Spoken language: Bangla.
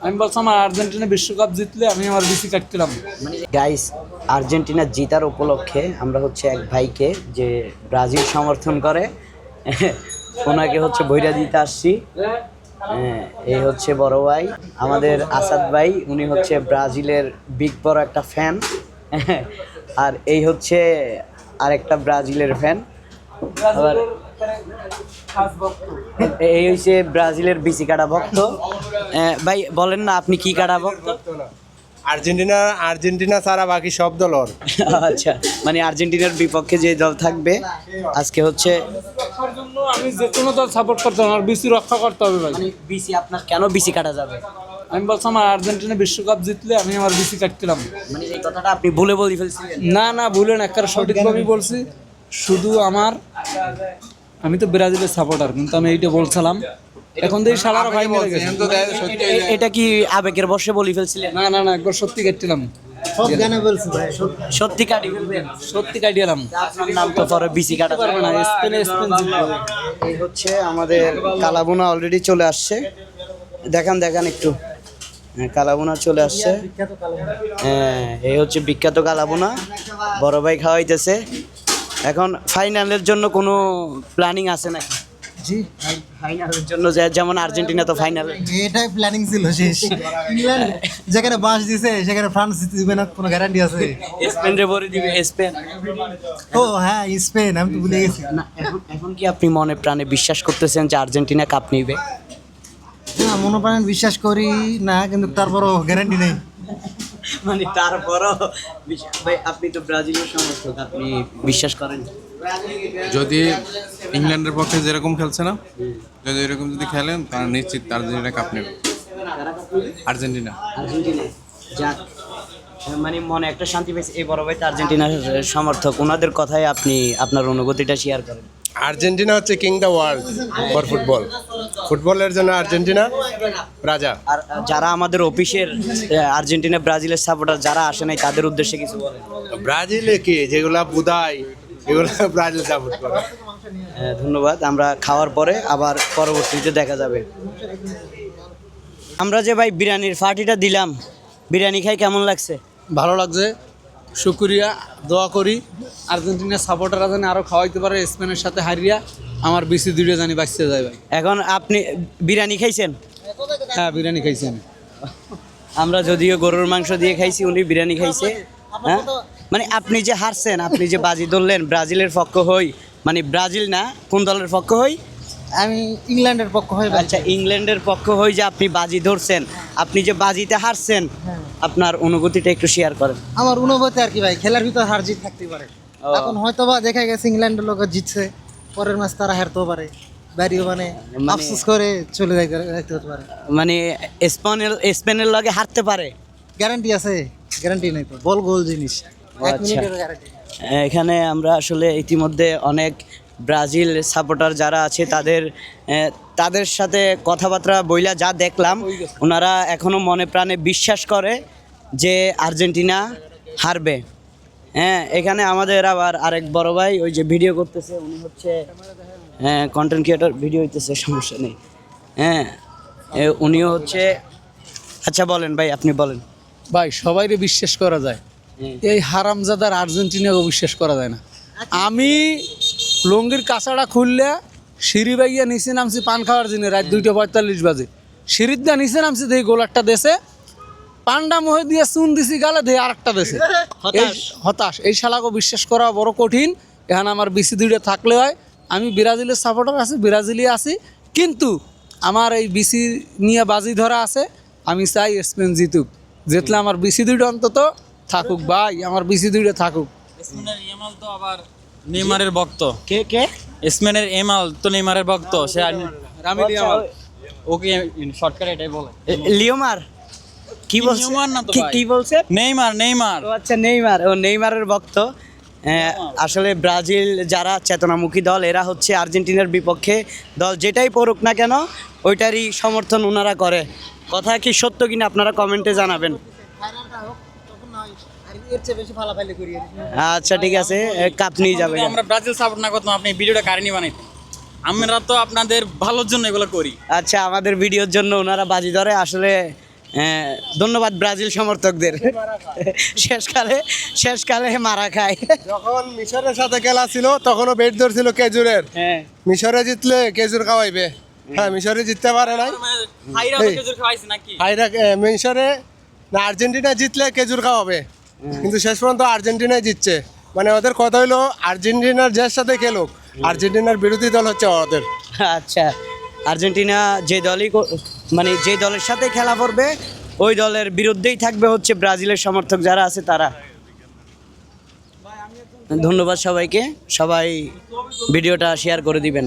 আমি বলছিলাম আর্জেন্টিনা বিশ্বকাপ জিতলে আমি আমার বিসি কাটছিলাম। মানে গাইস, আর্জেন্টিনা জিতার উপলক্ষে আমরা হচ্ছে এক ভাইকে যে ব্রাজিল সমর্থন করে ওনাকে হচ্ছে বইরা দিতে আসছি। এই হচ্ছে বড় ভাই আমাদের আসাদ ভাই, উনি হচ্ছে ব্রাজিলের বিগ বড় একটা ফ্যান। আর এই হচ্ছে আরেকটা ব্রাজিলের ফ্যান। আবার এই হচ্ছে ব্রাজিলের বিসি কাটা ভক্ত। ভাই বলেন না আপনি কি কাটা ভক্ত? আর্জেন্টিনা ছাড়া বাকি সব দল ওর। আচ্ছা, মানে আর্জেন্টিনার বিপক্ষে যে দল থাকবে আজকে হচ্ছে রক্ষার জন্য আমি যে কোনো দল সাপোর্ট করতাম, আমার বিসি রক্ষা করতে হবে ভাই। মানে বিসি আপনার কেন বিসি কাটা যাবে? আমি বলছিলাম আর্জেন্টিনা বিশ্বকাপ জিতলে আমি আমার বিসি কাটছিলাম। মানে এই কথাটা আপনি ভুলে বলে ফেলছিলেন? না ভুলেন, একটা সঠিকভাবেই বলছি। শুধু আমি তো ব্রাজিলের সাপোর্টার, কিন্তু আমি এইটা বলছিলাম এখন তো এই শালারা ভাই মিলে গেছে। এটা কি আবেগের বশে বলে ফেলছিলেন? না একবার সত্যি কাটছিলাম, সব গানে বলছি ভাই, সত্যি কাটি ফেলবেন? সত্যি কাটিয়েলাম। আপনার নাম তো পরে বিসি কাটা পারবে না, স্পেন জিতবে। এই হচ্ছে আমাদের কালাবোনা অলরেডি চলে আসছে। দেখান একটু। হ্যাঁ, কালাবোনা চলে আসছে। হ্যাঁ, এই হচ্ছে বিখ্যাত কালাবোনা, বড় ভাই খাওয়াইতেছে। এখন ফাইনালের জন্য কোনো প্ল্যানিং আছে নাকি? জি, ফাইনালের জন্য যেমন আর্জেন্টিনা তো ফাইনালে, এটাই প্ল্যানিং ছিল শেষ। ইংল্যান্ড যেখানে বাঁশ দিছে সেখানে ফ্রান্স দিবে না, কোনো গ্যারান্টি আছে? স্পেন রে ভরে দিবে স্পেন। ও হ্যাঁ, স্পেন, আমি তো ভুলে গেছি। না, এখন কি আপনি মনে প্রাণে বিশ্বাস করতেছেন যে আর্জেন্টিনা কাপ নিবে? না, মনোপ্রাণ বিশ্বাস করি না, কিন্তু তারপরও গ্যারান্টি নেই। মানে তারপরও ভাই, আপনি তো ব্রাজিলের সমর্থক, আপনি বিশ্বাস করেন? যদি ইংল্যান্ডের পক্ষে যেরকম খেলছে না, যদি এরকম যদি খেলেন তাহলে নিশ্চিত আর্জেন্টিনা কাপ নেবে। আর্জেন্টিনা যাক, মানে মনে একটা শান্তি পেয়েছে। এই বড় ভাই তো আর্জেন্টিনার সমর্থক, ওনাদের কথায় আপনি আপনার অনুভূতিটা শেয়ার করেন। আর্জেন্টিনা হচ্ছে কিং দ্য ওয়ার্ল্ড ফর ফুটবলের জন্য আর্জেন্টিনা রাজা। আর যারা আমাদের অফিসের আর্জেন্টিনা ব্রাজিলের সাপোর্টার যারা আসে নাই তাদের উদ্দেশ্যে কিছু বলেন। ব্রাজিলে কি যেগুলা বুদাই এগুলো ব্রাজিল সাপোর্ট করে। ধন্যবাদ। আমরা খাওয়ার পরে আবার পরবর্তীতে দেখা যাবে। আমরা যে ভাই বিরিয়ানির পার্টিটা দিলাম, বিরিয়ানি খাই কেমন লাগছে? ভালো লাগছে, শুক্রিয়া। দোয়া করি আর্জেন্টিনার সাপোর্টাররা জানি আরও খাওয়াইতে পারে, স্পেনের সাথে হারিয়া আমার বিসি দুইটা জানি বাঁচতে যায় ভাই। এখন আপনি বিরিয়ানি খাইছেন? হ্যাঁ, বিরিয়ানি খাইছি আমি। আমরা যদিও গরুর মাংস দিয়ে খাইছি, উনি বিরিয়ানি খাইছে। হ্যাঁ, মানে আপনি যে হারছেন, আপনি যে বাজি ধরলেন ব্রাজিলের পক্ষ হই, মানে ব্রাজিল না, কোন দলের পক্ষ হই? আমি ইংল্যান্ডের পক্ষ হয়ে আচ্ছা, ইংল্যান্ডের পক্ষ হই যে আপনি বাজি ধরছেন, আপনি যে বাজিতে হারছেন, আপনার অনুভূতিটা একটু শেয়ার করেন। আমার অনুভূতি আর কি ভাই, খেলার ভিতর হার জিত থাকতেই পারে। ও। এখন হয়তো বা দেখা গেছে ইংল্যান্ডের লোক জিতছে, পরের ম্যাচ তারা হারতেও পারে, বাড়িও মানে আফসোস করে চলে যাইতে হতে পারে। মানে স্পেনের লগে হারতে পারে, গ্যারান্টি আছে? গ্যারান্টি নেই তো, বল গোল জিনিস, এক আচ্ছা। মিনিটের গ্যারান্টি। এখানে আমরা আসলে ইতিমধ্যে অনেক ব্রাজিল সাপোর্টার যারা আছে তাদের সাথে কথাবার্তা বইলা যা দেখলাম, ওনারা এখনো মনে প্রাণে বিশ্বাস করে যে আর্জেন্টিনা হারবে। হ্যাঁ, এখানে আমাদের আবার আরেক বড় ভাই ওই যে ভিডিও করতেছে, উনি হচ্ছে কন্টেন্ট ক্রিয়েটর, ভিডিও হইতেছে, সমস্যা নেই। হ্যাঁ, উনিও হচ্ছে। আচ্ছা বলেন ভাই, আপনি বলেন। ভাই সবাইরে বিশ্বাস করা যায়, এই হারামজাদার আর্জেন্টিনাকে বিশ্বাস করা যায় না। আমি লঙ্গির কাঁচাটা খুললে সিঁড়ি বাইয়া নিচে নামছি পান খাওয়ার জন্য, রাত 2:45 বাজে সিঁড়ির দিয়ে নিচে নামছি, দেখি গোলারটা দেশে পান্ডা মহে দিয়ে চুন দিছি গালে, দিয়ে আরেকটা দেশে। হতাশ, এই শালাকে বিশ্বাস করা বড় কঠিন। এখানে আমার বিসি দুইটা থাকলে হয়। আমি ব্রাজিলের সাপোর্টার আছি, ব্রাজিলই আছি, কিন্তু আমার এই বিসি নিয়ে বাজি ধরা আছে। আমি চাই স্পেন জিতুক, জিতলে আমার বিসি দুইটা অন্তত থাকুক ভাই, আমার বিসি দুইটা থাকুক। স্পেনের এমাল তো আবার নেইমারের ভক্ত। কে কে? স্পেনের এমাল তো নেইমারের ভক্ত, সে রামিল ইয়ামাল। ওকে শর্টকাট এটাই বলে। লিওমার কি বলছে? লিওমার না তো ভাই। কি বলছে? নেইমার ও আচ্ছা, নেইমারের ভক্ত। আসলে ব্রাজিল যারা চেতনামুখী দল, এরা হচ্ছে আর্জেন্টিনার বিপক্ষে দল যেটাই পড়ুক না কেন ওইটারই সমর্থন ওনারা করে। কথা কি সত্য কিনা আপনারা কমেন্টে জানাবেন। আচ্ছা ঠিক আছে, কাপ নিয়ে যাবে। আমরা ব্রাজিল সাপোর্ট না করতাম, আপনি ভিডিওটা কারেন্টই বানাইতেন। আমরা তো আপনাদের ভালোর জন্য এগুলো করি। আচ্ছা, আমাদের ভিডিওর জন্য ওনারা বাজি ধরে। আসলে ধন্যবাদ ব্রাজিল সমর্থকদের। শেষকালে মারা খায়। যখন মিশরের সাথে খেলা ছিল তখনও বেট ধরছিল খেজুরের, হ্যাঁ মিশরে জিতলে খেজুর খাওয়াইবে। হ্যাঁ, মিশরে জিততে পারে নাই। হাইরা এই। খেজুর খাওয়াইছে নাকি? মিশরে না, আর্জেন্টিনা জিতলে খেজুর খাওয়াবে, কিন্তু শেষ পর্যন্ত আর্জেন্টিনাই জিতছে। মানে ওদের কথা হইলো আর্জেন্টিনার যার সাথে খেলুক, আর্জেন্টিনার বিরোধী দল হচ্ছে ওদের। আচ্ছা, আর্জেন্টিনা যে দলই মানে যে দলের সাথে খেলা করবে ওই দলের বিরুদ্ধেই থাকবে হচ্ছে ব্রাজিলের সমর্থক যারা আছে তারা। ধন্যবাদ সবাইকে, সবাই ভিডিওটা শেয়ার করে দিবেন।